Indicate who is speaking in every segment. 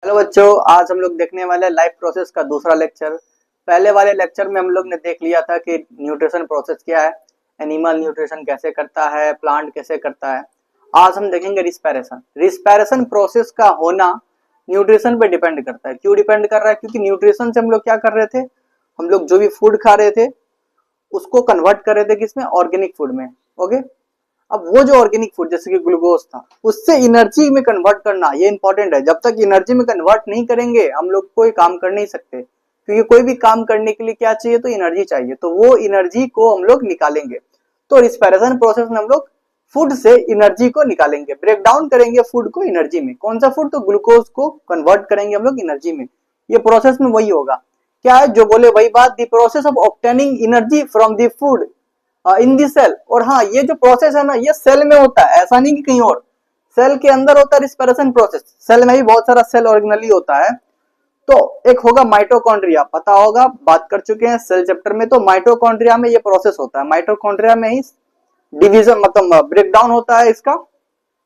Speaker 1: Hello बच्चों, आज हम लोग देखने वाले हैं लाइफ प्रोसेस का दूसरा लेक्चर। पहले वाले लेक्चर में हम लोग ने देख लिया था कि न्यूट्रिशन प्रोसेस क्या है, एनिमल न्यूट्रिशन कैसे करता है, प्लांट कैसे करता है। आज हम देखेंगे रिस्पायरेशन। रिस्पायरेशन प्रोसेस का होना न्यूट्रिशन पे डिपेंड करता है। क्यों डिपेंड कर रहा है? क्योंकि न्यूट्रिशन से हम लोग क्या कर रहे थे, हम लोग जो भी फूड खा रहे थे उसको कन्वर्ट कर रहे थे किसमें, ऑर्गेनिक फूड में। ओके, अब वो जो ऑर्गेनिक फूड जैसे कि ग्लूकोज था उससे एनर्जी में कन्वर्ट करना ये इंपॉर्टेंट है। जब तक एनर्जी में कन्वर्ट नहीं करेंगे हम लोग कोई काम कर नहीं सकते, क्योंकि कोई भी काम करने के लिए क्या चाहिए, तो एनर्जी चाहिए। तो वो एनर्जी को हम लोग निकालेंगे। तो रिस्पायरेशन प्रोसेस में हम लोग फूड से एनर्जी को निकालेंगे, ब्रेक डाउन करेंगे फूड को एनर्जी में। कौन सा फूड? तो ग्लूकोज को कन्वर्ट करेंगे हम लोग एनर्जी में। ये प्रोसेस में वही होगा। क्या है जो बोले वही बात, the process of obtaining energy from the food in the cell. और हाँ, ये जो प्रोसेस है ना, ये सेल में होता है, ऐसा नहीं कि कहीं और। सेल के अंदर होता है रिस्पायरेशन प्रोसेस। सेल में भी बहुत सारा सेल ऑर्गेनली होता है। तो एक होगा माइटोकॉन्ड्रिया, पता होगा, बात कर चुके हैं सेल चैप्टर में। तो माइटोकॉन्ड्रिया में ये प्रोसेस होता है। माइटोकॉन्ड्रिया में ही डिवीजन मतलब ब्रेक डाउन होता है इसका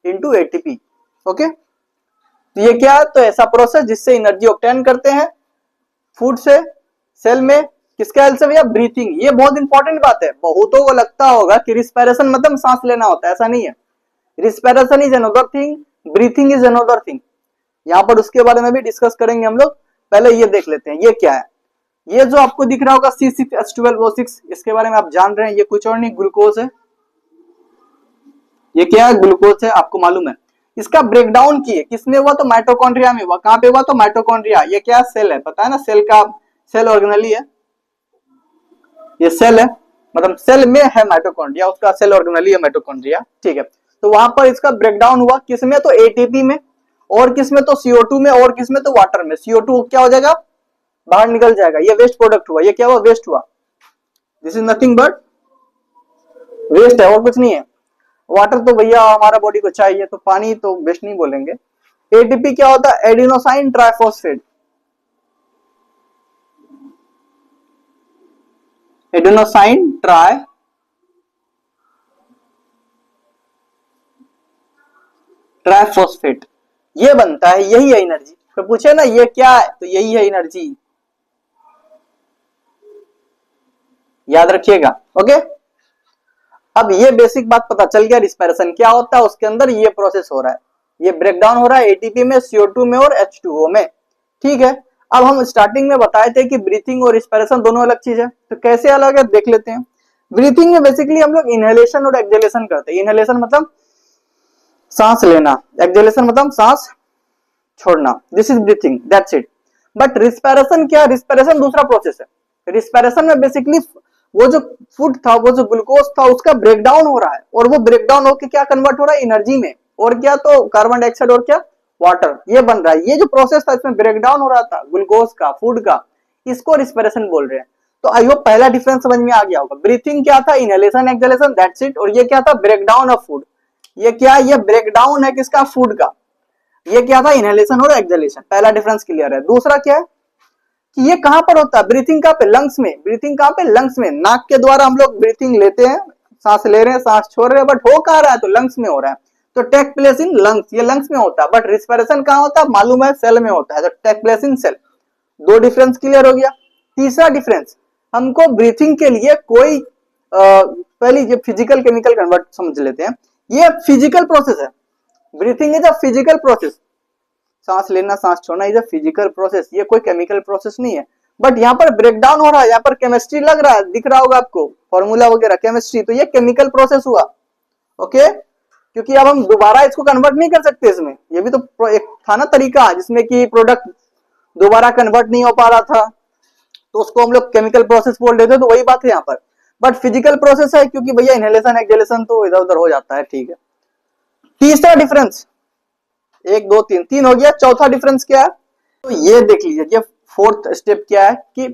Speaker 1: इनटू एटीपी। ओके, तो ये क्या है? तो ऐसा प्रोसेस जिससे एनर्जी ऑब्टेन करते हैं फूड से सेल में। किसके हेल्प से भैया? ब्रीथिंग। ये बहुत इंपॉर्टेंट बात है। बहुतों को लगता होगा कि रिस्पायरेशन मतलब सांस लेना होता है, ऐसा नहीं है। Respiration is another thing, breathing is another thing. यहाँ पर उसके बारे में भी डिस्कस करेंगे हम लोग। पहले ये देख लेते हैं ये क्या है। ये जो आपको दिख रहा होगा C6H12O6, इसके बारे में आप जान रहे हैं, ये कुछ और नहीं ग्लूकोज है। ये क्या है? ग्लूकोज है, आपको मालूम है। इसका ब्रेकडाउन किए किसमें हुआ? तो माइटोकॉन्ड्रिया में हुआ। कहां पे हुआ? तो माइटोकॉन्ड्रिया। ये क्या सेल है, पता है ना, सेल का सेल ऑर्गेनली है। ये सेल है, मतलब सेल में है माइटोकॉन्ड्रिया, उसका सेल ऑर्गेनली है माइटोकॉन्ड्रिया। ठीक है, तो वहां पर इसका ब्रेकडाउन हुआ किसमें? तो एटीपी में। और किसमें? तो CO2 में। और किसमें? तो वाटर में। CO2 क्या हो जाएगा? बाहर निकल जाएगा। ये वेस्ट प्रोडक्ट हुआ। ये क्या हुआ? वेस्ट हुआ। This is nothing but waste है और कुछ नहीं है। वाटर तो भैया हमारा बॉडी को चाहिए, तो पानी तो वेस्ट नहीं बोलेंगे। एटीपी क्या होता है? Adenosine triphosphate. एडिनोसाइन ट्राइफॉस्फेट, ये बनता है, यही है एनर्जी। तो पूछे ना ये क्या है, तो यही है एनर्जी, याद रखिएगा। ओके, अब ये बेसिक बात पता चल गया रिस्पायरेशन क्या होता है। उसके अंदर ये प्रोसेस हो रहा है, ये ब्रेकडाउन हो रहा है एटीपी में, CO2 में और H2O में। ठीक है, अब हम स्टार्टिंग में बताए थे कि ब्रीथिंग और रिस्पायरेशन दोनों अलग चीज है। तो कैसे अलग है देख लेते हैं। ब्रीथिंग में बेसिकली हम लोग इनहेलेशन और एक्सहेलेशन करते हैं। इनहेलेशन मतलब सांस लेना, एक्सहेलेशन मतलब सांस छोड़ना। This is breathing, that's it. But respiration क्या? रिस्पायरेशन दूसरा प्रोसेस है। रिस्पायरेशन में बेसिकली वो जो फूड था, वो जो ग्लूकोज था, उसका ब्रेकडाउन हो रहा है। और वो ब्रेकडाउन होकर क्या कन्वर्ट हो रहा है? एनर्जी में। और क्या? तो कार्बन डाइऑक्साइड और क्या? वाटर। ये बन रहा है। ये जो प्रोसेस था इसमें ब्रेकडाउन हो रहा था ग्लूकोज का, फूड का, इसको रिस्पायरेशन बोल रहे हैं। तो आई होप पहला डिफरेंस समझ में आ गया होगा। ब्रीथिंग क्या था? Inhalation exhalation, that's it. और ये क्या था? Breakdown of food. ये क्या? ये ब्रेकडाउन है किसका? फूड का। ये क्या था? इनहेलेशन और एक्सहेलेशन। पहला डिफरेंस क्लियर है। दूसरा क्या है कि ये कहां पर होता है? ब्रीथिंग कहां पे? लंग्स में। ब्रीथिंग कहां पे? लंग्स में। नाक के द्वारा हम लोग ब्रीथिंग लेते हैं, सांस ले रहे हैं, सांस छोड़ रहे हैं, बट हो कहां रहा है? तो लंग्स में हो रहा है। तो टेक प्लेस इन लंग्स, ये लंग्स में होता है। बट रिस्पायरेशन कहां होता है? मालूम है, सेल में होता है। तो टेक प्लेस इन सेल। दो डिफरेंस क्लियर हो गया। तीसरा डिफरेंस, हमको ब्रीथिंग के लिए कोई पहले ये फिजिकल केमिकल कन्वर्ट समझ लेते हैं। ये फिजिकल प्रोसेस है। Breathing is a physical process. सांस लेना, सांस छोड़ना इज अ फिजिकल प्रोसेस, ये कोई केमिकल प्रोसेस नहीं है। बट यहाँ पर ब्रेकडाउन हो रहा है, यहाँ पर केमिस्ट्री लग रहा है, दिख रहा होगा आपको फॉर्मूला वगैरह, केमिस्ट्री। तो ये केमिकल प्रोसेस हुआ। ओके, क्योंकि अब हम दोबारा इसको कन्वर्ट नहीं कर सकते इसमें। ये भी तो एक था ना तरीका जिसमें कि प्रोडक्ट दोबारा कन्वर्ट नहीं हो पा रहा था, तो उसको हम लोग केमिकल प्रोसेस बोल देते। तो वही बात है यहाँ पर। बट फिजिकल प्रोसेस है, क्योंकि भैया इनहेलेशन एक्सहेलेशन तो इधर उधर हो जाता है। ठीक है, तीसरा डिफरेंस, एक दो तीन, तीन हो गया। चौथा डिफरेंस क्या है? तो ये देख लीजिए, ये फोर्थ स्टेप क्या है कि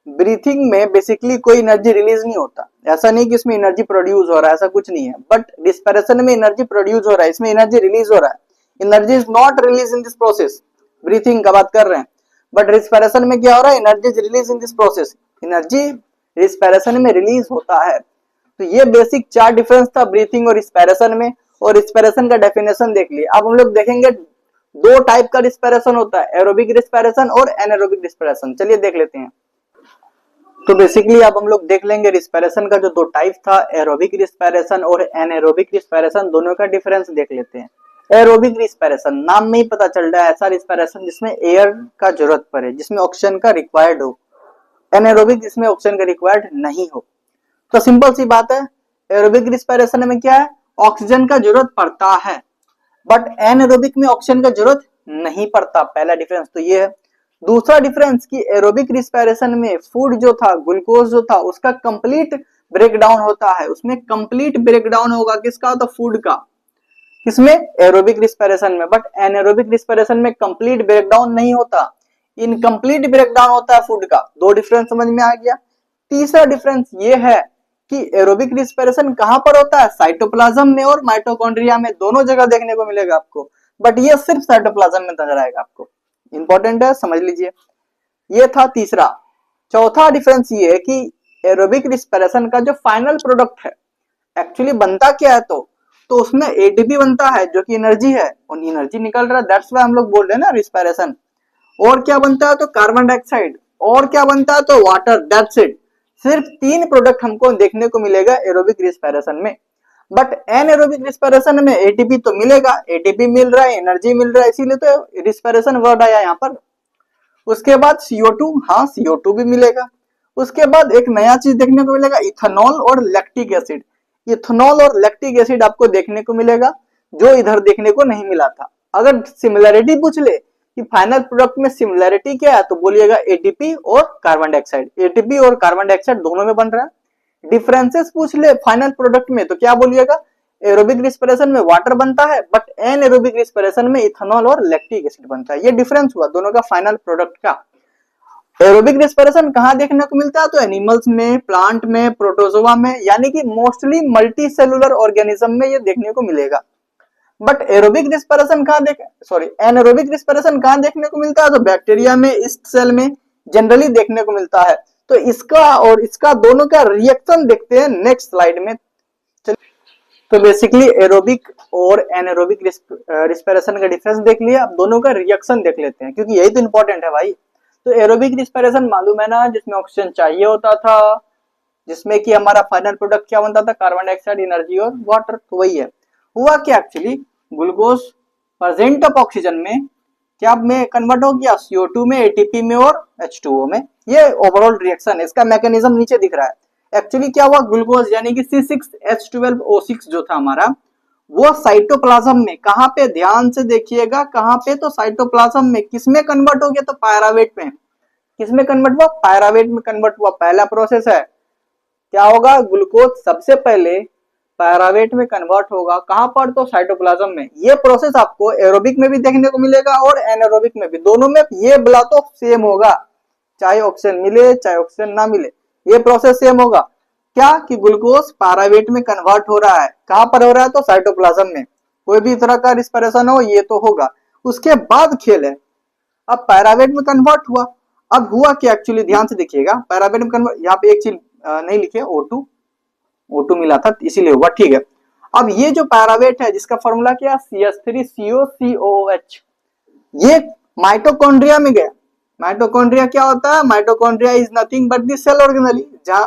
Speaker 1: ब्रीथिंग में बेसिकली कोई एनर्जी रिलीज नहीं होता। ऐसा नहीं कि इसमें एनर्जी प्रोड्यूस हो रहा है, ऐसा कुछ नहीं है। बट रिस्पायरेशन में एनर्जी प्रोड्यूस हो रहा है, इसमें एनर्जी रिलीज हो रहा है। Energy is not release in this process. Breathing का बात कर रहे हैं। बट रिस्पायरेशन में क्या हो रहा है? Energy is release in this process. Energy respiration में रिलीज होता है। तो ये बेसिक चार डिफरेंस था ब्रीथिंग और रिस्पायरेशन में। और रिस्पायरेशन का डेफिनेशन देख लिए। अब हम लोग देखेंगे दो टाइप का रिस्पिरेशन होता है, एरोबिक रिस्पिरेशन और एनारोबिक रिस्पिरेशन। चलिए देख लेते हैं। तो बेसिकली अब हम लोग देख लेंगे रिस्पिरेशन का जो दो टाइप था, एरोबिक रिस्पिरेशन और एनारोबिक रिस्पिरेशन, दोनों का डिफरेंस देख लेते हैं। एरोबिक रिस्पिरेशन, नाम में ही पता चल रहा है, ऐसा रिस्पिरेशन जिसमें एयर का जरूरत पड़े, जिसमें ऑक्सीजन का रिक्वायर्ड हो। एनारोबिक जिसमें ऑक्सीजन का रिक्वायर्ड नहीं हो। तो सिंपल सी बात है, एरोबिक रिस्पिरेशन में क्या है, ऑक्सीजन का जरूरत पड़ता है, बट एनारोबिक में ऑक्सीजन का जरूरत नहीं पड़ता। पहला डिफरेंस तो ये है। दूसरा डिफरेंस कि एरोबिक रिस्पिरेशन में फूड जो था, ग्लूकोज जो था, उसका कंप्लीट ब्रेकडाउन होता है। उसमें कंप्लीट ब्रेकडाउन होगा किसका, तो फूड का। किसमें, एरोबिक रिस्पिरेशन में। बट एनारोबिक रिस्पिरेशन में कंप्लीट ब्रेकडाउन नहीं होता, इनकम्प्लीट ब्रेकडाउन होता है फूड का। दो डिफरेंस समझ में आ गया। तीसरा डिफरेंस ये है कि एरोबिक रिस्पिरेशन कहां पर होता है, साइटोप्लाज्म में और माइटोकॉन्ड्रिया में, दोनों जगह देखने को मिलेगा आपको। बट ये सिर्फ साइटोप्लाज्म में नजर आएगा आपको। इंपॉर्टेंट है, समझ लीजिए। ये था तीसरा। चौथा डिफरेंस ये है कि एरोबिक रिस्पिरेशन का जो फाइनल प्रोडक्ट है, एक्चुअली बनता क्या है, तो उसमें एटीपी बनता है जो कि एनर्जी है, और एनर्जी निकल रहा है, दैट्स व्हाई हम लोग बोल रहे हैं ना रिस्पिरेशन। और क्या बनता है, तो कार्बन डाइऑक्साइड। और क्या बनता है, तो वाटर, दैट्स इट। सिर्फ तीन प्रोडक्ट हमको देखने को मिलेगा एरोबिक रिस्पिरेशन में। बट एनारोबिक रिस्पिरेशन में एटीपी तो मिलेगा, एटीपी मिल रहा है, एनर्जी मिल रहा है, इसीलिए तो रिस्पिरेशन वर्ड आया यहाँ पर। उसके बाद CO2, हाँ CO2 भी मिलेगा। उसके बाद एक नया चीज देखने को मिलेगा, इथेनॉल और लैक्टिक एसिड। इथेनॉल और लैक्टिक एसिड आपको देखने को मिलेगा, जो इधर देखने को नहीं मिला था। अगर सिमिलैरिटी पूछ ले कि फाइनल प्रोडक्ट में सिमिलैरिटी क्या है, तो बोलिएगा एटीपी और कार्बन डाइऑक्साइड। एटीपी और कार्बन डाइऑक्साइड दोनों में बन रहा है। डिफरेंसेस पूछ ले फाइनल प्रोडक्ट में, तो क्या बोलिएगा, एरोबिक रिस्पिरेशन में वाटर बनता है, बट एनारोबिक रिस्पिरेशन में इथेनॉल और लैक्टिक एसिड बनता है। ये डिफरेंस हुआ दोनों का फाइनल प्रोडक्ट का। एरोबिक रिस्पिरेशन कहाँ देखने को मिलता है, तो एनिमल्स में, प्लांट में, प्रोटोजोआ में, यानी कि मोस्टली मल्टी सेलुलर ऑर्गेनिज्म में ये देखने को मिलेगा। But aerobic respiration anaerobic respiration कहाँ देखने को मिलता है, तो बैक्टीरिया में, ईस्ट सेल में जनरली देखने को मिलता है। तो इसका और इसका दोनों का रिएक्शन देखते हैं नेक्स्ट स्लाइड में। तो बेसिकली एरोबिक और एनारोबिक रिस्पिरेशन का डिफरेंस देख लिया, अब दोनों का रिएक्शन देख लेते हैं, क्योंकि यही तो इंपॉर्टेंट है भाई। तो एरोबिक रिस्पिरेशन मालूम है ना, जिसमें ऑक्सीजन चाहिए होता था, जिसमें कि हमारा फाइनल प्रोडक्ट क्या बनता था, कार्बन डाइऑक्साइड, एनर्जी और वाटर। तो वही है। हुआ क्या, actually glucose present of oxygen में क्या में कन्वर्ट हो गया, CO2 में, ATP में और H2O में। ये ओवरऑल रिएक्शन है, इसका मैकेनिज्म नीचे दिख रहा है। एक्चुअली क्या हुआ, ग्लूकोज यानी कि C6H12O6 जो था हमारा, वो साइटोप्लाज्म में, कहां पे, ध्यान से देखिएगा, कहां पे, तो साइटोप्लाज्म में। किसमें कन्वर्ट हो गया, तो पायरावेट में। किसमें कन्वर्ट हुआ, पायरावेट में कन्वर्ट हुआ। पहला प्रोसेस है, क्या होगा, ग्लूकोज सबसे पहले पायरावेट में कन्वर्ट होगा, कहां पर, तो साइटोप्लाज्म में। ये प्रोसेस आपको एरोबिक में भी देखने को मिलेगा और एनारोबिक में भी, दोनों में ये बोला तो सेम होगा, चाहे ऑक्सीजन मिले चाहे ऑक्सीजन ना मिले, ये प्रोसेस सेम होगा। क्या कि ग्लूकोज पायरावेट में कन्वर्ट हो रहा है, कहां पर हो रहा है, तो साइटोप्लाज्म में। कोई भी तरह का रिस्पिरेशन हो ये तो होगा। उसके बाद खेल है, अब पायरावेट में कन्वर्ट हुआ। अब हुआ क्या, एक्चुअली ध्यान से देखिएगा, पायरावेट में कन्वर्ट, यहाँ पे एक चीज नहीं लिखे, O2 मिला था इसीलिए हुआ, ठीक है। अब ये जो पायरावेट है, जिसका फॉर्मूला क्या, CH3COCOOH, ये माइटोकॉन्ड्रिया में गया। माइटोकॉन्ड्रिया क्या होता है, mitochondria is nothing but the cell organelle, जहां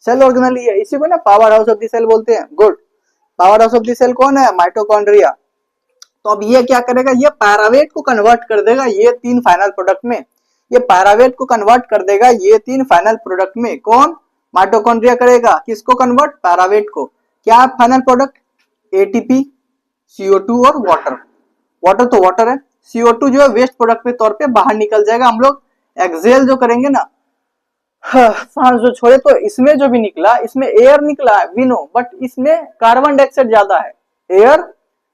Speaker 1: सेल ऑर्गेनेली है, इसी को ना power house of the cell बोलते हैं। Good, power house of the cell कौन है, माइटोकॉन्ड्रिया। तो अब ये क्या करेगा, ये पायरावेट को कन्वर्ट कर देगा ये तीन फाइनल प्रोडक्ट में। ये पायरावेट को कन्वर्ट कर देगा ये तीन फाइनल प्रोडक्ट में। कौन, माइटोकॉन्ड्रिया करेगा, किसको कन्वर्ट, पैरावेट को। क्या फाइनल प्रोडक्ट, ATP, CO2 और वाटर। वाटर तो वाटर है, CO2 जो है वेस्ट प्रोडक्ट के तौर पे बाहर निकल जाएगा। हम लोग एक्सेल जो करेंगे ना, सांस जो छोड़े, तो इसमें जो भी निकला, इसमें एयर निकला है वी नो, बट इसमें कार्बन डाइऑक्साइड ज्यादा है, air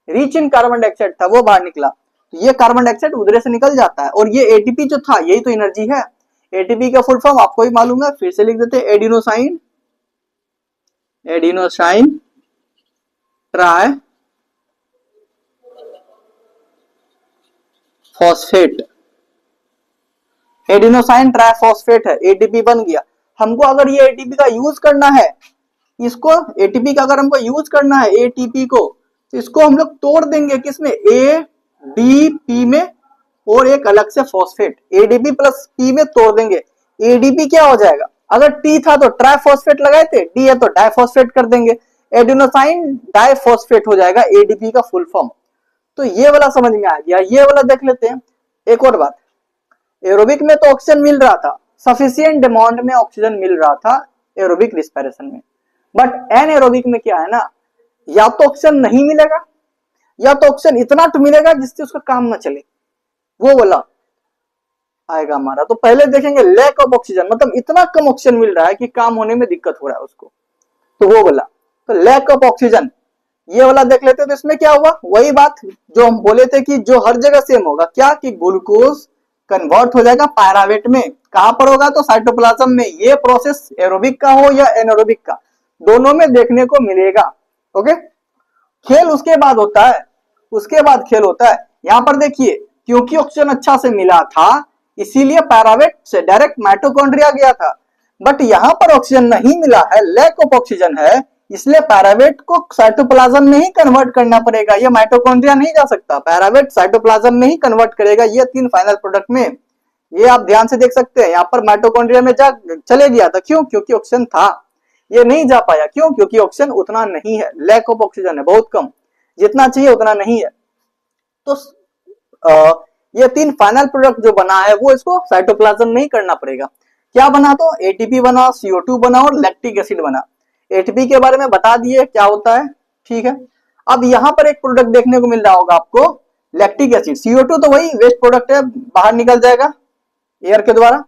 Speaker 1: rich in carbon dioxide था, वो बाहर निकला। तो ये कार्बन डाइऑक्साइड उधर से निकल जाता है। और ये ATP जो था, यही तो एनर्जी है। ATP का फुल फॉर्म आपको भी मालूम है, फिर से लिख देते हैं, adenosine try phosphate. Adenosine triphosphate है, ATP बन गया। हमको अगर ये ATP का यूज करना है, इसको ATP का अगर हमको यूज करना है, ATP को, तो इसको हम लोग तोड़ देंगे किसमें, डीपी में और एक अलग से फॉस्फेट एडीपी प्लस पी में तोड़ देंगे, एडीपी क्या हो जाएगा, अगर टी था तो ट्राइफॉस्फेट लगाए थे, डी है तो डाइफॉस्फेट कर देंगे, एडिनोसाइन डाइफॉस्फेट हो जाएगा एडीपी का फुल फॉर्म। तो ये वाला समझ में आ गया। ये वाला देख लेते हैं। एक और बात, एरोबिक में तो ऑक्सीजन मिल रहा था, सफिशिएंट अमाउंट में ऑक्सीजन मिल रहा था एरोबिक रिस्पिरेशन में, बट एनएरोबिक में क्या है ना, या तो ऑक्सीजन नहीं मिलेगा या तो ऑक्सीजन इतना तो मिलेगा जिससे उसका काम ना चले, वो वाला आएगा हमारा। तो पहले देखेंगे लैक ऑफ ऑक्सीजन, मतलब इतना कम ऑक्सीजन मिल रहा है कि काम होने में दिक्कत हो रहा है उसको, तो वो वाला। तो लैक ऑफ ऑक्सीजन ये वाला देख लेते हैं। तो इसमें क्या हुआ, वही बात जो हम बोले थे कि जो हर जगह सेम होगा, क्या कि ग्लूकोज कन्वर्ट हो जाएगा पायरावेट में। कहां पर होगा, तो साइटोप्लाज्म में। ये प्रोसेस एरोबिक का हो या एनारोबिक का, दोनों में देखने को मिलेगा। ओके, खेल उसके बाद होता है, उसके बाद खेल होता है। यहां पर देखिए, क्योंकि ऑक्सीजन अच्छा से मिला था इसीलिए पैरावेट से डायरेक्ट माइटोकॉन्ड्रिया गया था, बट यहां पर ऑक्सीजन नहीं मिला है, लैक ऑफ ऑक्सीजन है, इसलिए पैरावेट को साइटोप्लाज्म में ही कन्वर्ट करना पड़ेगा। ये माइटोकॉन्ड्रिया नहीं जा सकता, पैरावेट साइटोप्लाज्म में ही कन्वर्ट करेगा ये तीन फाइनल प्रोडक्ट में। ये आप ध्यान से देख सकते हैं, यहाँ पर माइटोकॉन्ड्रिया में जा चले गया था, क्यों, क्योंकि ऑक्सीजन था। ये नहीं जा पाया, क्यों, क्योंकि ऑक्सीजन उतना नहीं है, लैक ऑफ ऑक्सीजन है, बहुत कम, जितना चाहिए उतना नहीं है। तो ये तीन फाइनल प्रोडक्ट जो बना है वो इसको साइटोप्लाज्म में ही करना पड़ेगा। क्या बना, तो एटीपी बना, CO2 बना और लैक्टिक एसिड बना। एटीपी के बारे में बता दिए क्या होता है, ठीक है। अब यहां पर एक प्रोडक्ट देखने को मिल रहा होगा आपको, लैक्टिक एसिड। CO2 तो वही वेस्ट प्रोडक्ट है, बाहर निकल जाएगा एयर के द्वारा।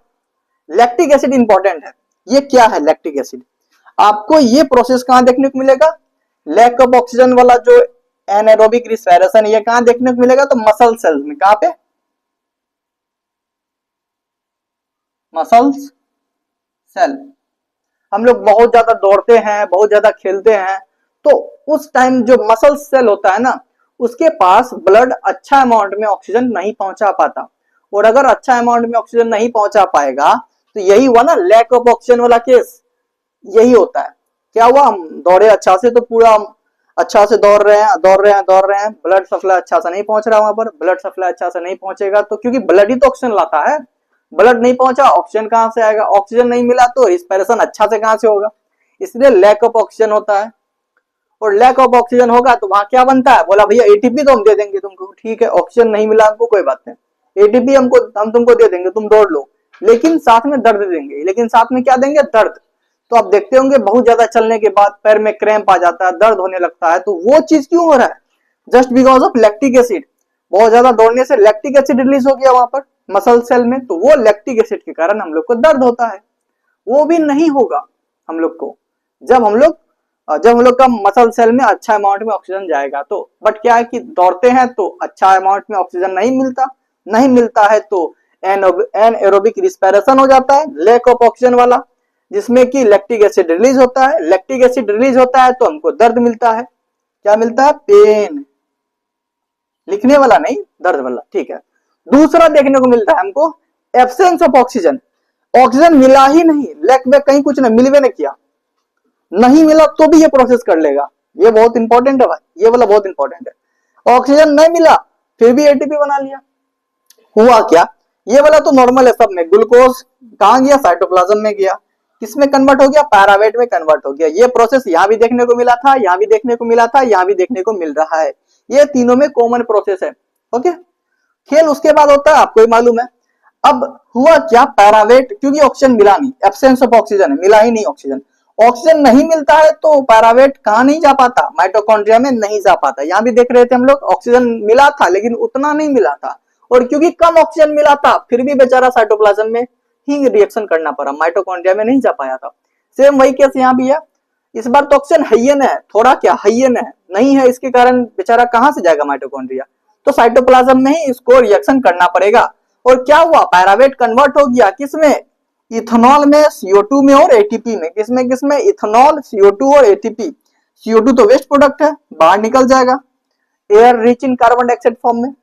Speaker 1: लैक्टिक एसिड इंपॉर्टेंट है। ये क्या है लैक्टिक एसिड, आपको ये प्रोसेस कहां देखने को मिलेगा, लैक ऑफ ऑक्सीजन वाला जो एनारोबिक रिस्पिरेशन, ये कहां देखने को मिलेगा, तो मसल सेल्स में। कहां पे, मसल्स सेल। हम लोग बहुत ज्यादा दौड़ते हैं, बहुत ज्यादा खेलते हैं, तो उस टाइम जो मसल सेल होता है ना, उसके पास ब्लड अच्छा अमाउंट में ऑक्सीजन नहीं पहुंचा पाता, और अगर अच्छा अमाउंट में ऑक्सीजन नहीं पहुंचा पाएगा तो यही हुआ ना लैक ऑफ ऑक्सीजन वाला केस, यही होता है। क्या हुआ, हम दौड़े अच्छा से, तो पूरा अच्छा से दौड़ रहे हैं, दौड़ रहे हैं, दौड़ रहे हैं, ब्लड सप्लाई अच्छा से नहीं पहुंच रहा, वहां पर ब्लड सप्लाई अच्छा से नहीं पहुंचेगा, तो क्योंकि ब्लड ही तो ऑक्सीजन लाता है, ब्लड नहीं पहुंचा, ऑक्सीजन कहां से आएगा, ऑक्सीजन नहीं मिला तो रिस्पिरेशन अच्छा से कहां से होगा, इसलिए लैक ऑफ ऑक्सीजन होता है। और लैक ऑफ ऑक्सीजन होगा तो वहां क्या बनता है, बोला भैया एटीपी तो हम दे देंगे तुमको, ठीक है, ऑक्सीजन नहीं मिला हमको, कोई बात नहीं, एटीपी हम तुमको दे देंगे, तुम दौड़ लो, लेकिन साथ में दर्द देंगे। लेकिन साथ में क्या देंगे, दर्द। तो आप देखते होंगे बहुत ज्यादा चलने के बाद पैर में क्रैम्प आ जाता है, दर्द होने लगता है, तो वो चीज क्यों हो रहा है, just because of lactic acid. बहुत ज्यादा दौड़ने से लैक्टिक एसिड रिलीज हो गया वहां पर मसल सेल में, तो वो लैक्टिक एसिड के कारण हम लोग को दर्द होता है। वो भी नहीं होगा हम लोग को जब हम लोग का मसल सेल में अच्छा अमाउंट में ऑक्सीजन जाएगा तो। बट क्या है कि दौड़ते हैं तो अच्छा अमाउंट में ऑक्सीजन नहीं मिलता है, तो एनएरोबिक रिस्पिरेशन हो जाता है, लैक ऑफ ऑक्सीजन वाला, जिसमें कि लैक्टिक एसिड रिलीज होता है। लैक्टिक एसिड रिलीज होता है तो हमको दर्द मिलता है, क्या मिलता है, पेन, लिखने वाला नहीं, दर्द वाला, ठीक है। दूसरा देखने को मिलता है हमको एब्सेंस ऑफ ऑक्सीजन, ऑक्सीजन मिला ही नहीं, लैक में कहीं कुछ नहीं, मिलवे नहीं किया, नहीं मिला तो भी ये प्रोसेस कर लेगा। ये बहुत इंपॉर्टेंट है भाई, ये वाला बहुत इंपॉर्टेंट है। ऑक्सीजन नहीं मिला फिर भी एटीपी बना लिया, हुआ क्या, ये वाला तो नॉर्मल है सब में, ग्लूकोज कहां गया, साइटोप्लाज्म में गया, किसमें कन्वर्ट हो गया, पैरावेट में कन्वर्ट हो गया। ये प्रोसेस यहां भी देखने को मिला था, यहां भी देखने को मिला था, यहां भी देखने को मिल रहा है, ये तीनों में कॉमन प्रोसेस है। ओके, खेल उसके बाद होता है, आपको ही मालूम है। अब हुआ क्या, पैरावेट, क्योंकि ऑक्सीजन मिला नहीं, एब्सेंस ऑफ ऑक्सीजन है, मिला ही नहीं ऑक्सीजन, ऑक्सीजन नहीं मिलता है तो पैरावेट कहां नहीं जा पाता, माइटोकॉन्ड्रिया में नहीं जा पाता। यहां भी देख रहे थे हम लोग, ऑक्सीजन मिला था लेकिन उतना नहीं मिला था, और क्योंकि कम ऑक्सीजन मिला था फिर भी बेचारा साइटोप्लाज्म में ही रिएक्शन करना पड़ा, माइटोकॉन्ड्रिया में नहीं जा पाया था। सेम वही केस यहाँ भी है, इस बार तो ऑक्सीजन हाइयन है, थोड़ा क्या हाइयन है, नहीं है, इसके कारण बेचारा कहां से जाएगा माइटोकॉन्ड्रिया, तो साइटोप्लाज्म में ही इसको रिएक्शन करना पड़ेगा। और क्या हुआ, पैरावेट कन्वर्ट हो गया किसमें, इथेनॉल में, CO2 में और एटीपी में। किसमें किसमें, इथेनॉल, CO2 और एटीपी। CO2 तो वेस्ट प्रोडक्ट है, बाहर निकल जाएगा air rich in carbon dioxide form में।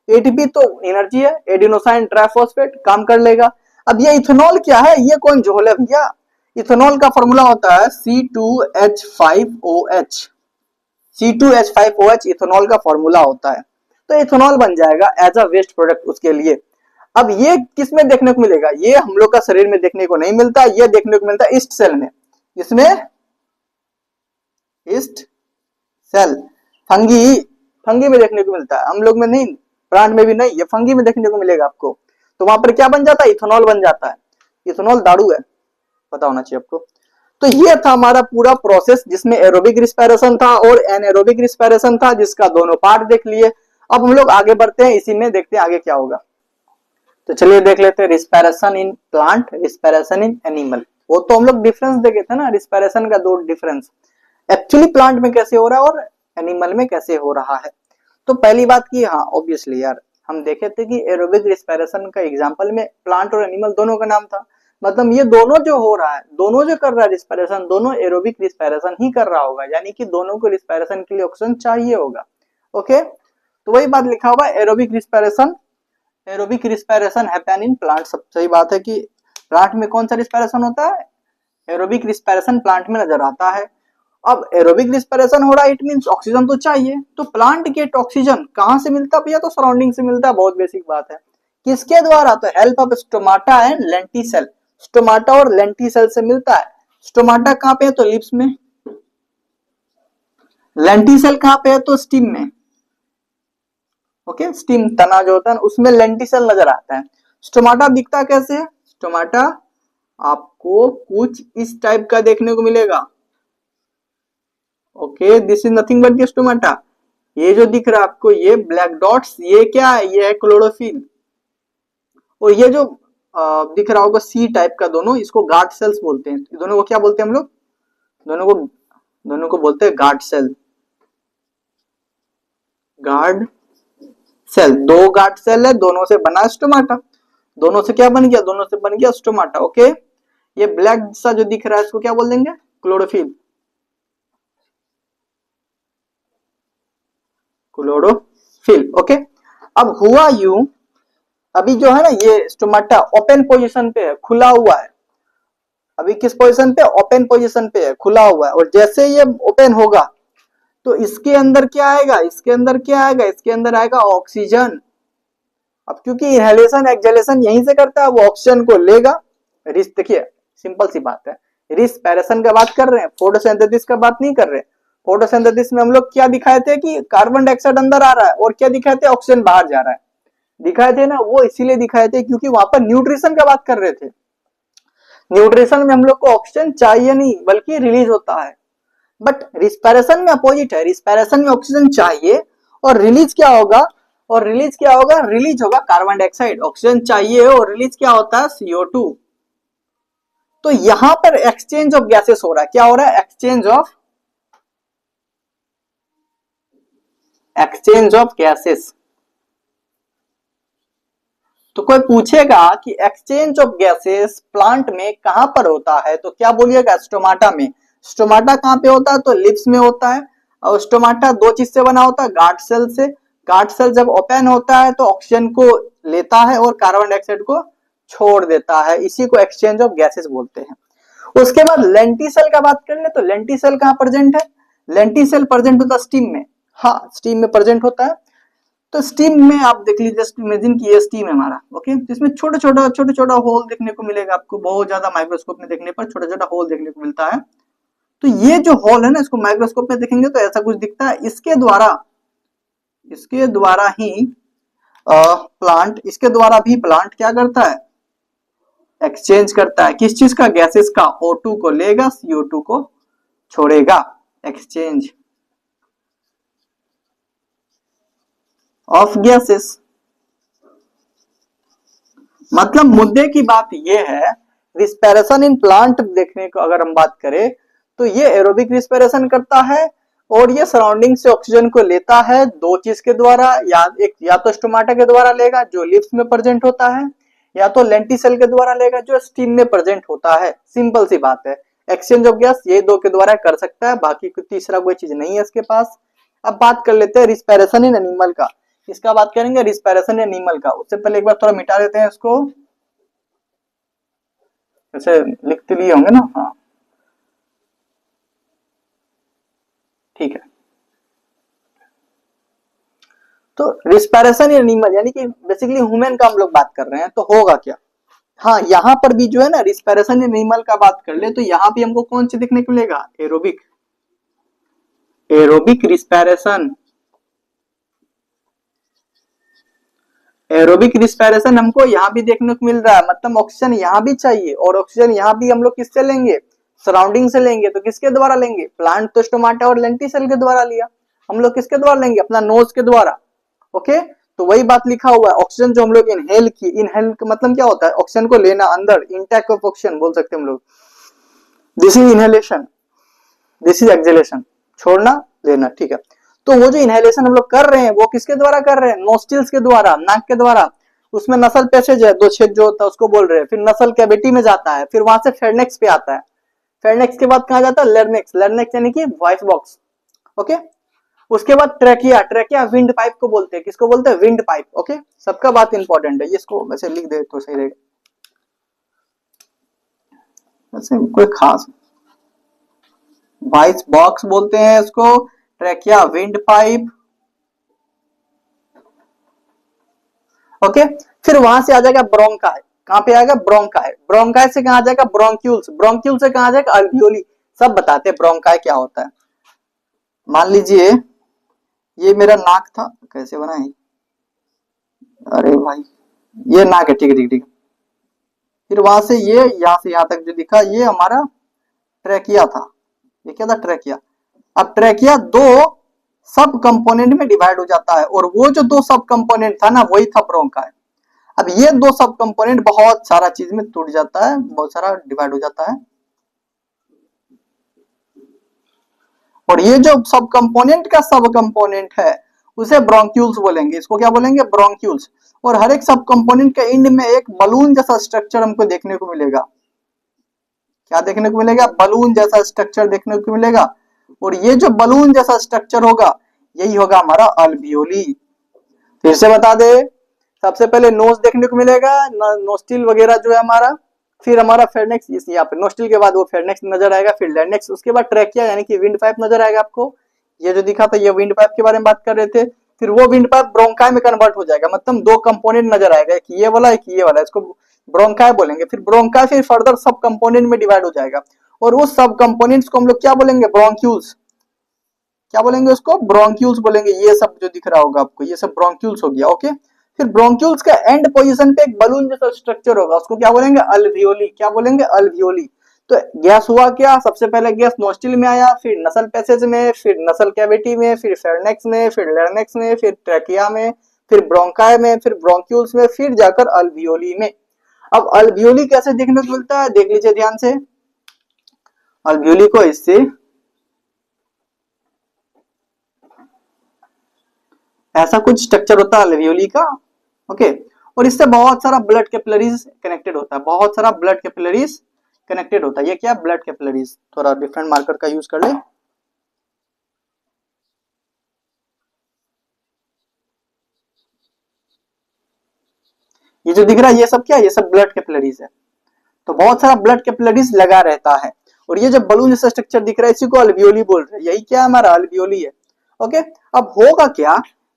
Speaker 1: एटीपी तो एनर्जी है, एडिनोसाइन ट्राइफॉस्फेट काम कर लेगा। अब ये इथेनॉल क्या है, ये कौन झोल है भैया, इथेनॉल का फॉर्मूला होता है C2H5OH। C2H5OH इथेनॉल का फॉर्मूला होता है। तो इथेनॉल बन जाएगा एज अ वेस्ट प्रोडक्ट उसके लिए। अब ये किस में देखने को मिलेगा, ये हम लोग का शरीर में देखने को नहीं मिलता, ये देखने को मिलता है ईस्ट सेल में। इसमें ईस्ट सेल फंगी, फंगी में देखने को मिलता है, हम लोग में नहीं, प्लांट में भी नहीं, ये फंगी में देखने को मिलेगा आपको। तो वहां पर क्या बन जाता है, इथेनॉल बन जाता है। इथेनॉल दारू है, पता होना चाहिए आपको। तो ये था हमारा पूरा प्रोसेस जिसमें एरोबिक रिस्पायरेशन था और एनएरोबिक रिस्पायरेशन था, जिसका दोनों पार्ट देख लिए। अब हम लोग आगे बढ़ते हैं, इसी में देखते हैं आगे क्या होगा। तो चलिए देख लेते हैं respiration in plant, respiration in animal. वो तो हम लोग डिफरेंस देखे थे ना, रिस्पायरेशन का दो डिफरेंस, एक्चुअली प्लांट में कैसे हो रहा है और एनिमल में कैसे हो रहा है। तो पहली बात की, हाँ ऑब्वियसली यार हम देखे थे कि एरोबिक रिस्पायरेशन का एग्जांपल में प्लांट और एनिमल दोनों का नाम था, मतलब ये दोनों जो हो रहा है, दोनों जो कर रहा है रिस्पायरेशन, दोनों एरोबिक रिस्पायरेशन ही कर रहा होगा, यानी कि दोनों को रिस्पायरेशन के लिए ऑक्सीजन चाहिए होगा। ओके, तो वही बात लिखा हुआ है aerobic respiration, aerobic respiration happen in plant. सब सही बात है कि प्लांट में कौन सा रिस्पायरेशन होता है, एरोबिक रिस्पायरेशन प्लांट में नजर आता है। अब एरोबिक रिस्पायरेशन हो रहा है, इट मींस ऑक्सीजन तो चाहिए, तो प्लांट गेट ऑक्सीजन कहां से मिलता है भैया, तो सराउंडिंग से मिलता है, बहुत बेसिक बात है। किसके द्वारा, तो help of stomata and lenticel, stomata और लेंटिसेल से मिलता है। स्टोमाटा कहां पे है, तो लिप्स में, लेंटिसेल कहां पे है, तो स्टीम में। ओके, स्टीम तना जो होता है उसमें लेंटिसेल नजर आता है। स्टोमाटा दिखता कैसे है, स्टोमाटा आपको कुछ इस टाइप का देखने को मिलेगा। Okay, this is nothing but the stomata. ये जो दिख रहा है आपको, ये ब्लैक डॉट्स, ये क्या है, ये है क्लोरोफिल। और ये जो दिख रहा होगा सी टाइप का दोनों, इसको गार्ड सेल्स बोलते हैं। दोनों को क्या बोलते हैं हम लोग, दोनों को बोलते हैं गार्ड सेल, गार्ड सेल। दो गार्ड सेल है, दोनों से बना स्टोमाटा, दोनों से क्या बन गया, दोनों से बन गया स्टोमाटा। ओके, ये ब्लैक सा जो दिख रहा है इसको क्या बोल देंगे, क्लोरोफिल, क्लोरोफिल। ओके, अब हुआ यूं, अभी जो है ना ये स्टोमाटा ओपन पोजीशन पे है, खुला हुआ है। अभी किस पोजीशन पे, ओपन पोजीशन पे है, खुला हुआ है। और जैसे ये ओपन होगा तो इसके अंदर क्या आएगा, इसके अंदर क्या आएगा, इसके अंदर आएगा ऑक्सीजन। अब क्योंकि इनहेलेशन एक्सहेलेशन यहीं से करता है, वो ऑक्सीजन को लेगा। देखिए सिंपल सी बात है, रिस्पायरेशन का बात कर रहे हैं, फोटोसिंथेसिस का बात नहीं कर रहे। फोटोसिंथेसिस में हम लोग क्या दिखाए थे कि कार्बन डाइऑक्साइड अंदर आ रहा है और क्या दिखाए थे, ऑक्सीजन बाहर जा रहा है, दिखाए थे ना। वो इसीलिए दिखाए थे क्योंकि वहां पर न्यूट्रिशन का बात कर रहे थे। न्यूट्रिशन में हम लोग को ऑक्सीजन चाहिए नहीं बल्कि रिलीज होता है। बट रिस्पायरेशन में अपोजिट है, रिस्पायरेशन में ऑक्सीजन चाहिए और रिलीज क्या होगा, और रिलीज क्या होगा, रिलीज होगा कार्बन डाइऑक्साइड। ऑक्सीजन चाहिए और रिलीज क्या होता है, CO2। तो यहां पर एक्सचेंज ऑफ गैसेस हो रहा है, क्या हो रहा है, एक्सचेंज ऑफ गैसेस। तो कोई पूछेगा कि एक्सचेंज ऑफ गैसेस प्लांट में कहां पर होता है, तो क्या बोलिएगा, स्टोमाटा में। स्टोमाटा कहां पे होता है, तो लिप्स में होता है। और स्टोमाटा दो चीज से बना होता है, गार्ड सेल से। गार्ड सेल जब ओपन होता है तो ऑक्सीजन को लेता है और कार्बन डाइऑक्साइड को छोड़ देता है, इसी को एक्सचेंज ऑफ गैसेस बोलते हैं। उसके बाद लेंटिसेल का बात कर ले, तो लेंटिसेल कहां प्रेजेंट है, लेंटिसेल प्रेजेंट होता है स्टीम में। हाँ, स्टीम में प्रेजेंट होता है। तो स्टीम में आप देख लीजिए, जस्ट इमेजिन कि ये स्टीम है हमारा। ओके, जिसमें छोटा छोटा होल देखने को मिलेगा आपको, बहुत ज्यादा माइक्रोस्कोप में देखने पर छोटा छोटा होल देखने को मिलता है। तो ये जो होल है ना, इसको माइक्रोस्कोप में देखेंगे तो ऐसा कुछ दिखता है। इसके द्वारा ही प्लांट, इसके द्वारा भी प्लांट क्या करता है, एक्सचेंज करता है। किस चीज का, गैसेस का। O2 को लेगा, CO2 को छोड़ेगा, एक्सचेंज ऑफ गैसेस। मतलब मुद्दे की बात यह है, रिस्पायरेशन इन प्लांट देखने को अगर हम बात करें तो ये एरोबिक रिस्पायरेशन करता है और ये सराउंडिंग से ऑक्सीजन को लेता है दो चीज के द्वारा, या तो स्टोमाटा के द्वारा लेगा जो लिप्स में प्रेजेंट होता है, या तो लेंटिसेल के द्वारा लेगा जो स्टीम में प्रेजेंट होता है। सिंपल सी बात है, एक्सचेंज ऑफ गैस ये दो के द्वारा कर सकता है, बाकी तीसरा कोई चीज नहीं है इसके पास। अब बात कर लेते हैं रिस्पायरेशन इन एनिमल का। इसका बात करेंगे रिस्पायरेशन एनिमल का। उससे पहले एक बार थोड़ा मिटा देते हैं इसको, ऐसे लिखते लिए होंगे ना, हाँ ठीक है। तो रिस्पायरेशन एनिमल यानी कि बेसिकली ह्यूमन का हम लोग बात कर रहे हैं, तो होगा क्या? हाँ, यहाँ पर भी जो है ना रिस्पायरेशन एनिमल का बात कर ले तो यहाँ भी हमको कौन सी देखने को मिलेगा? Aerobic, aerobic respiration. Aerobic respiration हमको यहाँ भी देखने को मिल रहा है, मतलब ऑक्सीजन यहाँ भी चाहिए, और ऑक्सीजन यहाँ भी हम लोग किससे लेंगे? सराउंडिंग से लेंगे। तो किसके द्वारा लेंगे? प्लांट तो स्टोमाटा और लेंटिसेल के द्वारा लिया, हम लोग किसके द्वारा लेंगे? अपना नोज के द्वारा। ओके, तो वही बात लिखा हुआ है, ऑक्सीजन जो हम लोग इनहेल की, इनहेल का मतलब क्या होता है? ऑक्सीजन को लेना अंदर, इंटेक ऑफ ऑक्सीजन बोल सकते हैं हम लोग। This is inhalation, this is exhalation, छोड़ना लेना, ठीक है। तो वो जो इनहेलेशन हम लोग कर रहे हैं वो किसके द्वारा कर रहे हैं? नोस्टिल्स के द्वारा, नाक के द्वारा। उसमें नसल पैसेज है, 2 छेद जो होता है उसको बोल रहे हैं, फिर नसल कैविटी में जाता है, फिर वहां से फेरनेक्स पे आता है, फेरनेक्स के बाद कहा जाता है? लर्नेक्स, लर्नेक्स यानी कि वॉइस बॉक्स। ओके, उसके बाद ट्रैकिया, ट्रैकिया विंड पाइप को बोलते हैं, किसको बोलते हैं? Wind pipe. ओके, सबका बात इंपॉर्टेंट है, इसको वैसे लिख दे तो सही रहेगा, वैसे कोई खास। वॉइस बॉक्स बोलते हैं इसको, ट्रैकिया, विंड पाइप। ओके, फिर वहां से आ जाएगा ब्रोंकाई, कहां पे आएगा? ब्रोंकाई, ब्रोंकाई से कहां जाएगा? ब्रोंक्यूल्स, ब्रोंक्यूल से कहां जाएगा? अल्वियोली। सब बताते हैं ब्रोंकाई क्या होता है। मान लीजिए ये मेरा नाक था, कैसे बना है? अरे भाई ये नाक है, ठीक है ठीक है। फिर वहां से ये यहां से यहां तक जो दिखा ये हमारा ट्रैकिया था, ये क्या था? ट्रैकिया। अब ट्रैकिया 2 सब कंपोनेंट में डिवाइड हो जाता है, और वो जो 2 सब कंपोनेंट था ना वही था ब्रोंकाई। अब ये 2 सब कंपोनेंट बहुत सारा चीज में टूट जाता है, बहुत सारा डिवाइड हो जाता है, और ये जो सब कंपोनेंट का सब कंपोनेंट है उसे ब्रोंक्यूल्स बोलेंगे। इसको क्या बोलेंगे? ब्रोंक्यूल्स। और हर एक सब कंपोनेंट के एंड में एक बलून जैसा स्ट्रक्चर हमको देखने को मिलेगा। क्या देखने को मिलेगा? बलून जैसा स्ट्रक्चर देखने को मिलेगा, और ये जो बलून जैसा स्ट्रक्चर होगा यही होगा हमारा अल्वियोली। फिर से बता दे, सबसे पहले नोज देखने को मिलेगा, नोस्टिल वगैरह जो है हमारा, फिर हमारा फेरनेक्स, इस यहाँ पे नोस्टिल के बाद वो फेरनेक्स नजर आएगा, फिर लैरिंक्स, उसके बाद ट्रैकिया यानी कि विंड पाइप नजर आएगा आपको। ये जो दिखा था ये विंड पाइप के बारे में बात कर रहे थे। फिर वो विंड पाइप ब्रोंकाई में कन्वर्ट हो जाएगा, मतलब 2 कंपोनेंट नजर आएगा, एक ये वाला एक ये वाला, इसको ब्रोंकाई बोलेंगे। फिर ब्रोंकाई फिर फर्दर सब कंपोनेंट में डिवाइड हो जाएगा, और उस सब कंपोनेंट्स को हम लोग क्या बोलेंगे? ब्रोंक्यूल्स। क्या बोलेंगे उसको? ब्रोंक्यूल्स बोलेंगे। ये सब जो दिख रहा होगा आपको ये सब ब्रोंक्यूल्स हो गया। ओके, फिर ब्रोंक्यूल्स का एंड पोजीशन पे एक बलून जैसा स्ट्रक्चर होगा, उसको क्या बोलेंगे? अल्वियोली। क्या बोलेंगे? अल्वियोली। तो गैस हुआ क्या? सबसे पहले गैस नोस्टिल में आया, फिर नसल पैसेज में, फिर नसल कैविटी में, फिर फेरनेक्स में, फिर लैरिंक्स में, फिर ट्रैकिया में, फिर ब्रोंकाई में, फिर ब्रोंक्यूल्स में, फिर जाकर अल्वियोली में। अब अल्वियोली कैसे देखने को मिलता है देख लीजिए ध्यान से। अल्वियोली को इससे ऐसा कुछ स्ट्रक्चर होता है अल्वियोली का। ओके, और इससे बहुत सारा ब्लड कैपिलरीज कनेक्टेड होता है, बहुत सारा ब्लड कैपिलरीज कनेक्टेड होता है। ये क्या? Blood capillaries. थोड़ा डिफरेंट मार्कर का यूज कर ले। ये जो दिख रहा है ये सब क्या है? ये सब ब्लड कैपिलरीज है। तो बहुत सारा ब्लड कैपिलरीज लगा रहता है, और ये जो बलून जैसा स्ट्रक्चर दिख रहा है इसी को अल्वियोली बोल रहे हैं। यही क्या है? हमारा अल्वियोली है। ओके, अब होगा क्या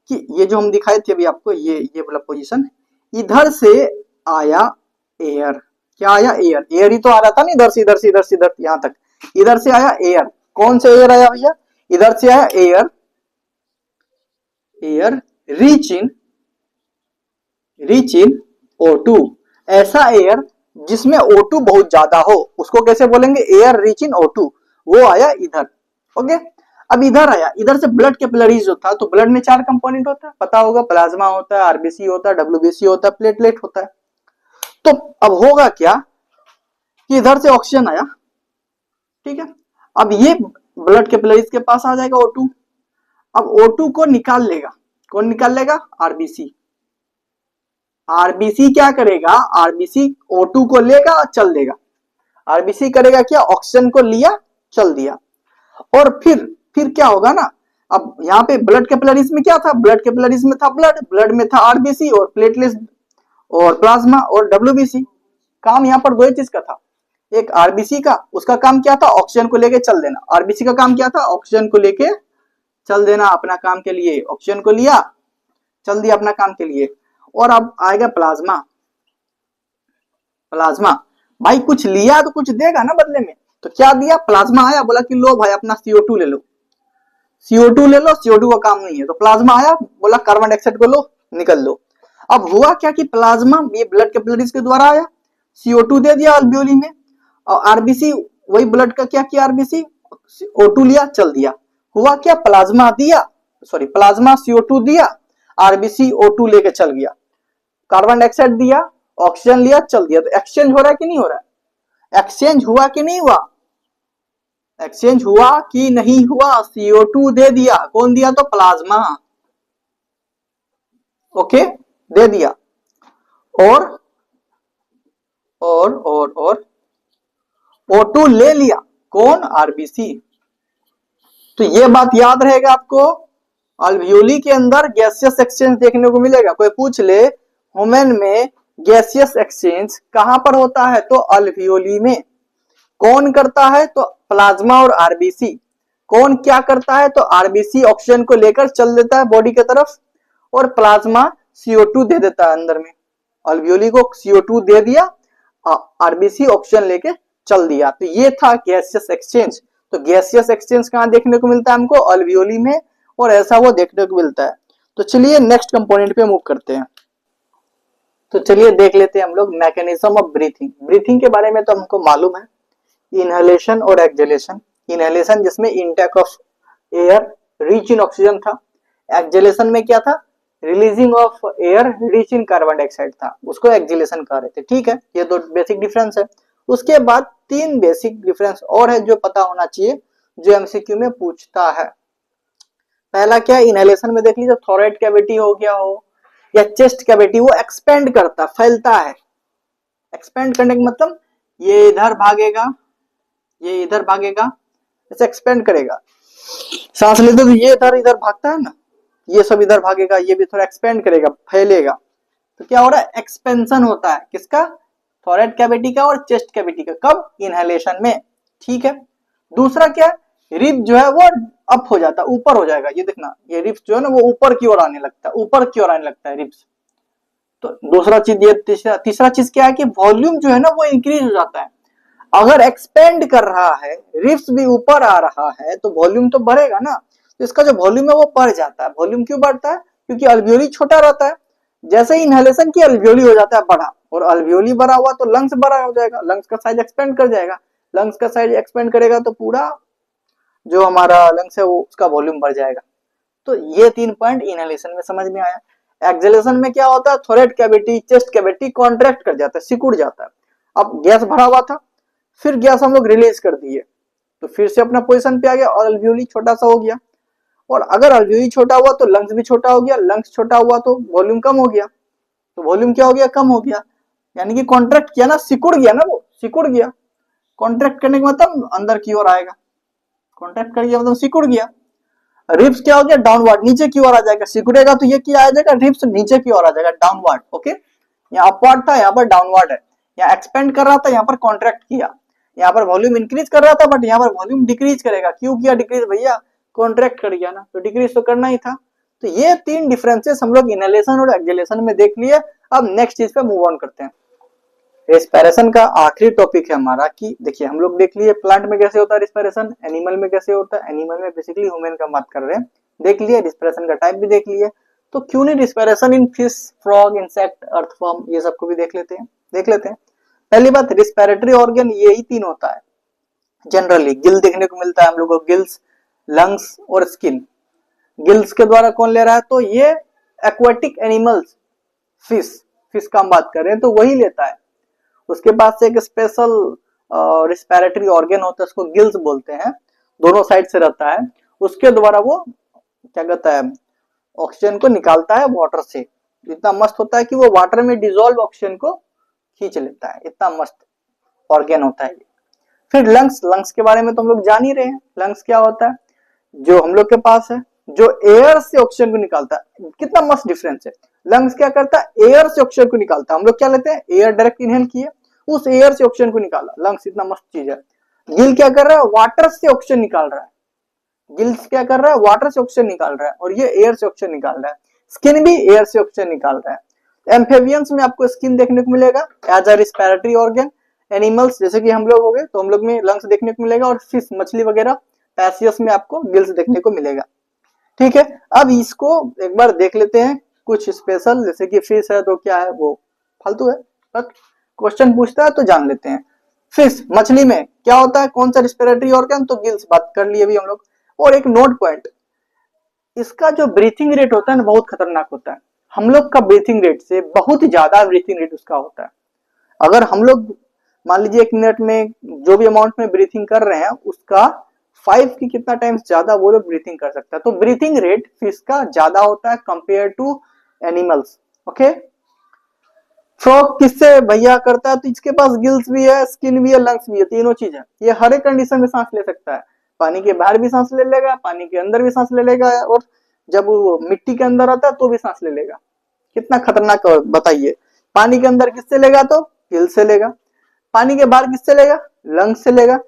Speaker 1: कि ये जो हम दिखाए थे अभी आपको, ये वाला पोजीशन, इधर से आया एयर। क्या आया? एयर। एयर ही तो आ रहा था ना, इधर से इधर से इधर से इधर यहां तक, इधर से आया एयर। कौन से एयर आया भैया? इधर से आया एयर, एयर रीच इन O2। ऐसा एयर जिसमें O2 बहुत ज्यादा हो उसको कैसे बोलेंगे? Air rich in O2। वो आया इधर। ओके, अब इधर आया, इधर से ब्लड कैपिलरीज जो था, तो ब्लड में 4 कंपोनेंट होता है, पता होगा, प्लाज्मा होता है, आरबीसी होता है, डब्ल्यूबीसी होता है, प्लेटलेट होता है। तो अब होगा क्या कि इधर से ऑक्सीजन आया, ठीक है, अब ये ब्लड कैपिलरीज के पास आ जाएगा O2। अब O2 को निकाल लेगा, कौन निकाल लेगा? आरबीसी। आरबीसी क्या करेगा? आरबीसी O2 को लेगा और चल देगा। आरबीसी करेगा क्या? ऑक्सीजन को लिया, चल दिया। और फिर क्या होगा ना, अब यहाँ पे ब्लड कैपिलरीज में क्या था? ब्लड कैपिलरीज में था ब्लड, ब्लड में था आरबीसी और प्लेटलेट्स और प्लाज्मा और डब्ल्यूबीसी। काम यहाँ पर 2 ही चीज का था। एक आरबीसी का, उसका काम क्या था? ऑक्सीजन को लेके चल देना। आरबीसी का काम क्या था? ऑक्सीजन को लेके चल देना अपना काम के लिए। ऑक्सीजन को लिया, चल दिया अपना काम के लिए। और अब आएगा प्लाज्मा। प्लाज्मा भाई कुछ लिया तो कुछ देगा ना बदले में, तो क्या दिया, प्लाज्मा आया, बोला कि लो भाई अपना CO2 ले लो, CO2 ले लो, CO2 का काम नहीं है, तो प्लाज्मा आया, बोला कार्बन डाइऑक्साइड को लो, निकल लो। अब हुआ क्या कि प्लाज्मा ये ब्लड कैपिलरीज के द्वारा आया, CO2 दे दिया अल्वियोली में, और आरबीसी वही ब्लड का क्या किया, आरबीसी O2 लिया, चल दिया। हुआ क्या, प्लाज्मा दिया, सॉरी प्लाज्मा CO2 दिया, आरबीसी O2 लेके चल गया, कार्बन डाइऑक्साइड दिया, ऑक्सीजन लिया, चल दिया। तो एक्सचेंज हो रहा है कि नहीं हो रहा है, एक्सचेंज हुआ कि नहीं हुआ, एक्सचेंज हुआ कि नहीं हुआ, CO2 दे दिया, कौन दिया, तो प्लाज्मा, ओके दे दिया। और O2 ले लिया, कौन, आरबीसी। तो ये बात याद रहेगा आपको, अल्वियोली के अंदर गैसियस एक्सचेंज देखने को मिलेगा। कोई पूछ ले ह्यूमन में गैसियस एक्सचेंज कहां पर होता है, तो अल्वियोली में। कौन करता है, तो प्लाज्मा और आरबीसी। कौन क्या करता है, तो आरबीसी ऑक्सीजन को लेकर चल देता है बॉडी की तरफ, और प्लाज्मा CO2 दे देता है अंदर में। अल्वियोली को CO2 दे दिया, आरबीसी ऑक्सीजन लेके चल दिया। तो ये था गैसियस एक्सचेंज। तो गैसियस एक्सचेंज कहां देखने को मिलता है हमको, अल्वियोली में, और ऐसा वो देखने को मिलता है। तो चलिए नेक्स्ट कंपोनेंट पे मूव करते हैं। तो चलिए देख लेते हैं हम लोग मैकेनिज्म ऑफ ब्रीथिंग। ब्रीथिंग के बारे में तो हमको मालूम है, इनहेलेशन और एक्सहेलेशन। इनहेलेशन जिसमें intake of air rich in oxygen था, एक्सहेलेशन में क्या था, releasing of air rich in carbon dioxide था, उसको एक्सहेलेशन कह रहे थे। ठीक है, ये तो बेसिक डिफरेंस है। उसके बाद 3 बेसिक डिफरेंस और है जो पता होना चाहिए, जो MCQ में पूछता है। पहला क्या है, इनहेलेशन में देख लीजिए, थोराइड कैविटी हो गया हो या चेस्ट कैविटी, वो एक्सपेंड करता, फैलता है। एक्सपेंड करने का मतलब ये इधर भागेगा, ये इधर भागेगा, ऐसे एक्सपेंड करेगा। सांस लेते तो ये इधर इधर भागता है ना, ये सब इधर भागेगा, ये भी थोड़ा एक्सपेंड करेगा, फैलेगा। तो क्या हो रहा है, एक्सपेंशन होता है, किसका, थोराइड कैविटी का और चेस्ट कैविटी का। कब, इनहेलेशन में। ठीक है। दूसरा क्या, रिब जो है वो अप हो जाता है, ऊपर हो जाएगा। ये देखना, ये रिब्स जो है ना वो ऊपर की ओर आने लगता है, ऊपर की ओर आने लगता है रिब्स। तो दूसरा चीज ये, तीसरा चीज क्या है कि वॉल्यूम जो है ना वो इंक्रीज हो जाता है। अगर एक्सपेंड कर रहा है, रिब्स भी ऊपर आ रहा है, तो वॉल्यूम तो बढ़ेगा ना। तो इसका जो वॉल्यूम है वो बढ़ जाता है। वॉल्यूम क्यों बढ़ता है, क्योंकि अल्वियोली छोटा रहता है। जैसे ही इनहेलेशन की अल्वियोली हो जाता है बड़ा, और अल्वियोली बड़ा हुआ तो लंग्स बड़ा हो जाएगा, लंग्स का साइज एक्सपेंड कर जाएगा। लंग्स का साइज एक्सपेंड करेगा तो पूरा जो हमारा लंग्स है वो उसका वॉल्यूम बढ़ जाएगा। तो ये 3 पॉइंट इनहेलेशन में समझ में आया। एक्सहेलेशन में क्या होता है, थोराइड कैविटी, चेस्ट कैविटी कॉन्ट्रैक्ट कर जाता है, सिकुड़ जाता है। अब गैस भरा हुआ था, फिर गैस हम लोग रिलीज कर दिए, तो फिर से अपना पोजीशन पे आ गया और अल्वियोली छोटा सा हो गया। और अगर अल्वियोली छोटा हुआ तो लंग्स भी छोटा हो गया, लंग्स छोटा हुआ तो वॉल्यूम कम हो गया। तो वॉल्यूम क्या हो गया, कम हो गया, यानी कि कॉन्ट्रैक्ट किया ना, सिकुड़ गया ना, वो सिकुड़ गया। कॉन्ट्रैक्ट करने का मतलब अंदर की ओर आएगा, कॉन्ट्रैक्ट कर गया मतलब सिकुड़ गया। रिब्स क्या हो गया, डाउनवर्ड, नीचे की ओर आ जाएगा। सिकुड़ेगा तो ये क्या आ जाएगा, रिब्स नीचे की ओर आ जाएगा, डाउनवर्ड। ओके, यहाँ अपवर्ड था, यहाँ पर डाउनवर्ड है। यहाँ एक्सपेंड कर रहा था, यहाँ पर कॉन्ट्रैक्ट किया। यहाँ पर वॉल्यूम इंक्रीज कर रहा था, बट यहाँ पर वॉल्यूम डिक्रीज करेगा। क्यों किया डिक्रीज भैया, कॉन्ट्रैक्ट कर गया ना, तो डिक्रीज तो करना ही था। तो ये 3 डिफरेंसेस हम लोग इनहेलेशन और एक्सहेलेशन में देख लिए। अब नेक्स्ट चीज पे मूव ऑन करते हैं। रेस्पिरेशन का आखिरी टॉपिक है हमारा, कि देखिए हम लोग देख लिए प्लांट में कैसे होता है रेस्पिरेशन, एनिमल में कैसे होता है, एनिमल में बेसिकली ह्यूमन का बात कर रहे हैं, देख लिए। रेस्पिरेशन का टाइप भी देख लिए, तो क्यों नहीं respiration in fish, frog, insect, earthworm, ये सबको भी देख लेते हैं। पहली बात, रेस्पिरेटरी ऑर्गन यही 3 होता है जनरली। गिल देखने को मिलता है हम लोग को, गिल्स, लंग्स और स्किन। गिल्स के द्वारा कौन ले रहा है, तो ये एक्वाटिक एनिमल्स, फिश का हम बात कर रहे हैं तो वही लेता है। उसके पास एक स्पेशल रिस्पिरेटरी ऑर्गन होता है, उसको गिल्स बोलते हैं, दोनों साइड से रहता है। उसके द्वारा वो क्या कहता है, ऑक्सीजन को निकालता है वाटर से। इतना मस्त होता है कि वो वाटर में डिजोल्व ऑक्सीजन को खींच लेता है, इतना मस्त ऑर्गन होता है। फिर लंग्स के बारे में तो हम लोग जान ही रहे हैं। लंग्स क्या होता है, जो हम लोग के पास है, जो एयर से ऑक्सीजन को निकालता है। कितना मस्त डिफरेंस है, लंग्स क्या करता है, एयर से ऑक्सीजन को निकालता है। हम लोग क्या लेते हैं, एयर डायरेक्ट इनहेल किए, उस एयर से ऑक्सीजन को निकाला, लंग्स इतना मस्त चीज है। गिल क्या कर रहा है, वाटर से ऑक्सीजन निकाल रहा है। गिल्स क्या कर रहा है, वाटर से ऑक्सीजन निकाल रहा है, और ये एयर से ऑक्सीजन निकाल रहा है। स्किन भी एयर से ऑक्सीजन निकाल रहा है। एम्फेबियंस में आपको स्किन देखने को मिलेगा as a respiratory organ. Animals जैसे कि हम लोग हो गए तो हम लोग में लंग्स देखने को मिलेगा, और फिश मछली वगैरह पैसियस में आपको गिल्स देखने को मिलेगा। ठीक है, अब इसको एक बार देख लेते हैं कुछ स्पेशल, जैसे कि फिश है तो क्या है, वो फालतू है, बट क्वेश्चन पूछता है तो जान लेते हैं। फिश मछली में क्या होता है, कौन सा रिस्पिरेटरी ऑर्गन, तो गिल्स बात कर लिए अभी हम लोग। और एक नोट पॉइंट, इसका जो ब्रीथिंग रेट होता है ना बहुत खतरनाक होता है। हम लोग का ब्रीथिंग रेट से बहुत ही ज्यादा ब्रीथिंग रेट उसका होता है। अगर हम लोग मान लीजिए 1 मिनट में जो भी अमाउंट में ब्रीथिंग कर रहे हैं उसका 5 की कितना टाइम्स ज्यादा वो लोग ब्रीथिंग कर सकता है। तो ब्रीथिंग रेट फिश का ज्यादा होता है compare to animals. Okay, frog किससे भैया करता है, तो इसके पास गिल्स भी है, स्किन भी है, लंग्स भी है, तीनों चीज है। ये हर एक कंडीशन में सांस ले सकता है, पानी के बाहर भी सांस ले लेगा, पानी के अंदर भी सांस ले लेगा, और जब वो मिट्टी के अंदर आता है तो भी सांस ले लेगा। कितना खतरनाक बताइए। पानी के अंदर किससे लेगा, तो गिल से लेगा। पानी के बाहर किससे लेगा, लंग्स से लेगा।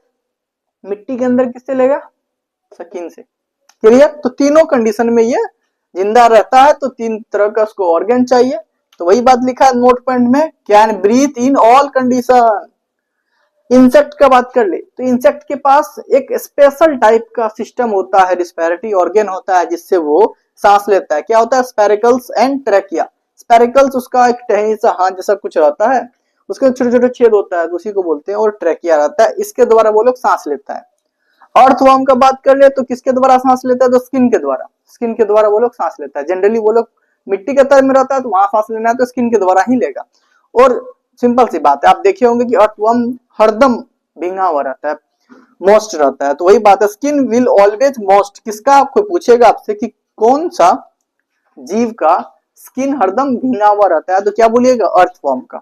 Speaker 1: मिट्टी के अंदर किससे लेगा, स्किन से। क्लियर, तो तीनों कंडीशन में ये जिंदा रहता है। तो 3 तरह का उसको ऑर्गन चाहिए। तो वही बात लिखा है नोट पॉइंट में, can breathe in all condition. Insect का बात कर ले तो इंसेक्ट के पास एक स्पेशल टाइप का सिस्टम होता है, रिस्पिरेटरी ऑर्गन होता है, जिससे वो सांस लेता है। क्या होता है, स्पेरिकल्स एंड ट्रैकिया। स्पेरिकल्स उसका एक टहनी सा हाथ जैसा कुछ रहता है, उसके छोटे छोटे छेद होता है, तो उसी को बोलते हैं। और ट्रैकिया रहता है, इसके द्वारा वो लोग सांस लेता है। अर्थवर्म का बात कर ले तो किसके द्वारा सांस लेता है, तो स्किन के द्वारा। स्किन के द्वारा वो लोग सांस लेता है। जनरली वो लोग मिट्टी के तल में रहता है तो वहां सांस लेना है तो स्किन के द्वारा ही लेगा। और सिंपल सी बात है, आप देखे होंगे कि अर्थवर्म हरदम भींगा हुआ रहता है, मॉइस्ट रहता है। तो वही बात है, स्किन विल ऑलवेज मॉइस्ट। किसका, कोई पूछेगा आपसे कि कौन सा जीव का स्किन हरदम भींगा हुआ रहता है, तो क्या बोलिएगा, अर्थवर्म का।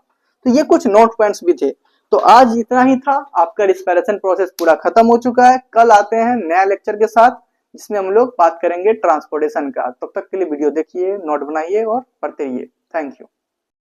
Speaker 1: तो ये कुछ नोट पॉइंट्स भी थे। तो आज इतना ही था, आपका रिस्पिरेशन प्रोसेस पूरा खत्म हो चुका है। कल आते हैं नया लेक्चर के साथ, जिसमें हम लोग बात करेंगे ट्रांसपोर्टेशन का। तब तक के लिए वीडियो देखिए, नोट बनाइए और पढ़ते रहिए। Thank you.